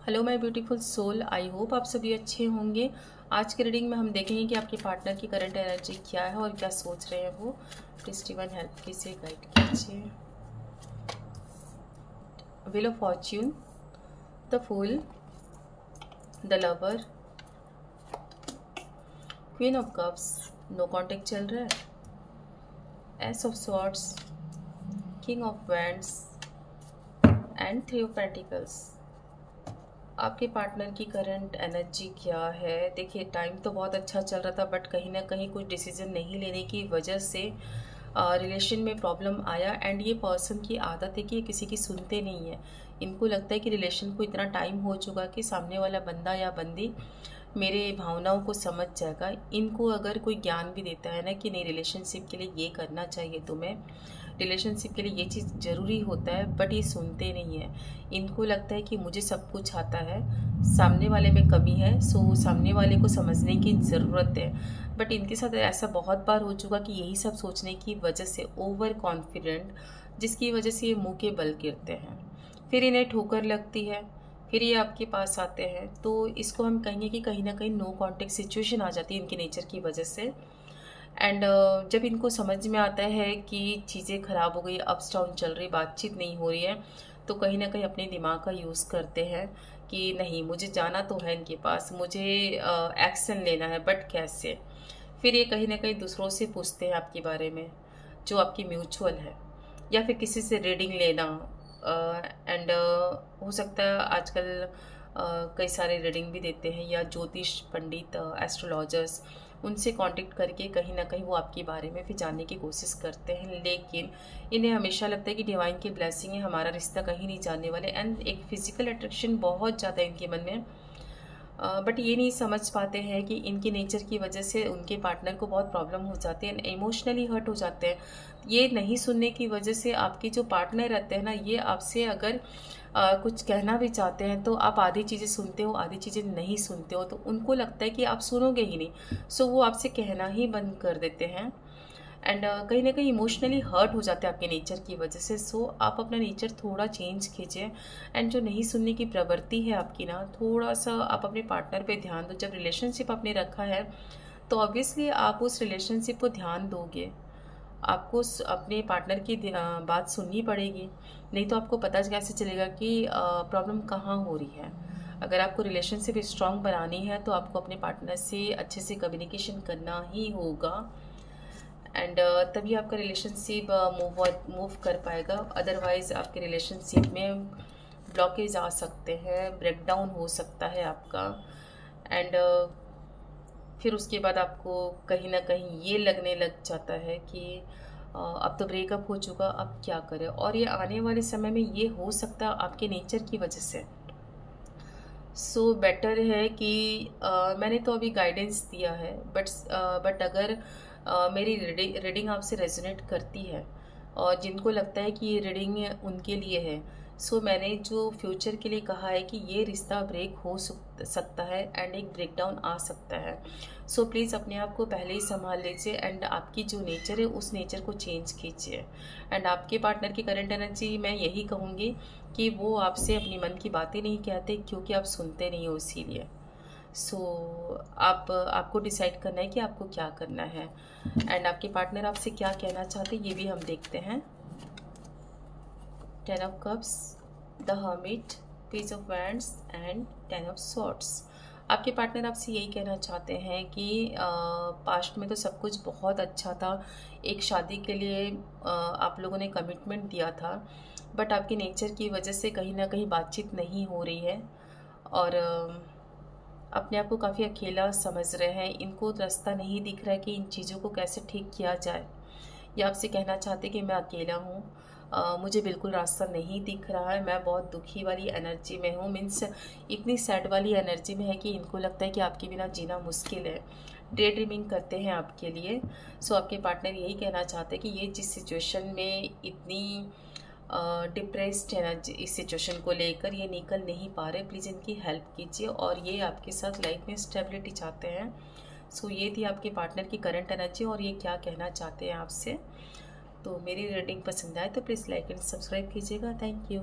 Hello my beautiful soul, I hope आप सभी अच्छे होंगे। आज के रीडिंग में हम देखेंगे कि आपके पार्टनर की करंट एनर्जी क्या है और क्या सोच रहे हैं वो। प्लीज डिवाइन हेल्प कीजिए, गाइड कीजिए। Wheel of fortune, the fool, the lover, queen of cups, no contact चल रहा है, ace of swords, king of wands and three of pentacles. आपके पार्टनर की करंट एनर्जी क्या है? देखिए, टाइम तो बहुत अच्छा चल रहा था, बट कहीं ना कहीं कुछ डिसीजन नहीं लेने की वजह से रिलेशन में प्रॉब्लम आया। एंड ये पर्सन की आदत है कि ये किसी की सुनते नहीं है। इनको लगता है कि रिलेशन को इतना टाइम हो चुका कि सामने वाला बंदा या बंदी मेरे भावनाओं को समझ जाएगा। इनको अगर कोई ज्ञान भी देता है ना कि नहीं, रिलेशनशिप के लिए ये करना चाहिए तुम्हें, रिलेशनशिप के लिए ये चीज़ ज़रूरी होता है, बट ये सुनते नहीं है। इनको लगता है कि मुझे सब कुछ आता है, सामने वाले में कमी है, सो सामने वाले को समझने की ज़रूरत है। बट इनके साथ ऐसा बहुत बार हो चुका कि यही सब सोचने की वजह से ओवर कॉन्फिडेंट, जिसकी वजह से ये मुंह के बल गिरते हैं, फिर इन्हें ठोकर लगती है, फिर ये आपके पास आते हैं। तो इसको हम कहेंगे कि कहीं ना कहीं नो कॉन्टेक्ट सिचुएशन आ जाती है इनके नेचर की वजह से। एंड जब इनको समझ में आता है कि चीज़ें ख़राब हो गई, अप्स डाउन चल रही, बातचीत नहीं हो रही है, तो कहीं ना कहीं अपने दिमाग का यूज़ करते हैं कि नहीं, मुझे जाना तो है इनके पास, मुझे एक्शन लेना है, बट कैसे। फिर ये कहीं ना कहीं दूसरों से पूछते हैं आपके बारे में, जो आपकी म्यूचुअल है, या फिर किसी से रीडिंग लेना। एंड हो सकता है आजकल कई सारे रीडिंग भी देते हैं, या ज्योतिष पंडित, एस्ट्रोलॉजर्स, उनसे कांटेक्ट करके कहीं ना कहीं वो आपके बारे में भी जानने की कोशिश करते हैं। लेकिन इन्हें हमेशा लगता है कि डिवाइन की ब्लेसिंग है, हमारा रिश्ता कहीं नहीं जाने वाले। एंड एक फिजिकल अट्रैक्शन बहुत ज़्यादा इनके मन में, बट ये नहीं समझ पाते हैं कि इनके नेचर की वजह से उनके पार्टनर को बहुत प्रॉब्लम हो जाती है, इमोशनली हर्ट हो जाते हैं। ये नहीं सुनने की वजह से आपके जो पार्टनर रहते हैं ना, ये आपसे अगर कुछ कहना भी चाहते हैं तो आप आधी चीज़ें सुनते हो, आधी चीज़ें नहीं सुनते हो, तो उनको लगता है कि आप सुनोगे ही नहीं, सो वो आपसे कहना ही बंद कर देते हैं। एंड कहीं ना कहीं इमोशनली हर्ट हो जाते हैं आपके नेचर की वजह से। सो आप अपना नेचर थोड़ा चेंज कीजिए। एंड जो नहीं सुनने की प्रवृत्ति है आपकी ना, थोड़ा सा आप अपने पार्टनर पे ध्यान दो। जब रिलेशनशिप आपने रखा है तो ऑब्वियसली आप उस रिलेशनशिप को ध्यान दोगे, आपको अपने पार्टनर की बात सुननी पड़ेगी, नहीं तो आपको पता कैसे चलेगा कि प्रॉब्लम कहाँ हो रही है। अगर आपको रिलेशनशिप स्ट्रांग बनानी है तो आपको अपने पार्टनर से अच्छे से कम्युनिकेशन करना ही होगा। एंड तभी आपका रिलेशनशिप मूव कर पाएगा। अदरवाइज आपके रिलेशनशिप में ब्लॉकेज आ सकते हैं, ब्रेकडाउन हो सकता है आपका। एंड फिर उसके बाद आपको कहीं ना कहीं ये लगने लग जाता है कि अब तो ब्रेकअप हो चुका, अब क्या करें। और ये आने वाले समय में ये हो सकता है आपके नेचर की वजह से। सो बेटर है कि मैंने तो अभी गाइडेंस दिया है, बट अगर मेरी रीडिंग आपसे रेजोनेट करती है और जिनको लगता है कि ये रीडिंग उनके लिए है, सो मैंने जो फ्यूचर के लिए कहा है कि ये रिश्ता ब्रेक हो सकता है एंड एक ब्रेकडाउन आ सकता है। सो प्लीज़ अपने आप को पहले ही संभाल लीजिए एंड आपकी जो नेचर है उस नेचर को चेंज कीजिए। एंड आपके पार्टनर की करंट एनर्जी मैं यही कहूँगी कि वो आपसे अपनी मन की बातें नहीं कहते, क्योंकि आप सुनते नहीं हो, इसीलिए। सो आपको डिसाइड करना है कि आपको क्या करना है। एंड आपके पार्टनर आपसे क्या कहना चाहते हैं ये भी हम देखते हैं। 10 of cups, the hermit, page of wands and 10 of swords। आपके पार्टनर आपसे यही कहना चाहते हैं कि पास्ट में तो सब कुछ बहुत अच्छा था, एक शादी के लिए आप लोगों ने कमिटमेंट दिया था, बट आपके नेचर की वजह से कहीं ना कहीं बातचीत नहीं हो रही है और अपने आप को काफ़ी अकेला समझ रहे हैं। इनको रास्ता नहीं दिख रहा है कि इन चीज़ों को कैसे ठीक किया जाए। या आपसे कहना चाहते कि मैं अकेला हूँ, मुझे बिल्कुल रास्ता नहीं दिख रहा है, मैं बहुत दुखी वाली एनर्जी में हूँ, मीन्स इतनी सैड वाली एनर्जी में है कि इनको लगता है कि आपके बिना जीना मुश्किल है। डे ड्रीमिंग करते हैं आपके लिए। सो आपके पार्टनर यही कहना चाहते हैं कि ये जिस सिचुएशन में इतनी डिप्रेस्ड है ना, इस सिचुएशन को लेकर ये निकल नहीं पा रहे, प्लीज़ इनकी हेल्प कीजिए। और ये आपके साथ लाइफ में स्टेबिलिटी चाहते हैं। सो ये थी आपके पार्टनर की करंट एनर्जी और ये क्या कहना चाहते हैं आपसे। तो मेरी रीडिंग पसंद आए तो प्लीज़ लाइक एंड सब्सक्राइब कीजिएगा। Thank you.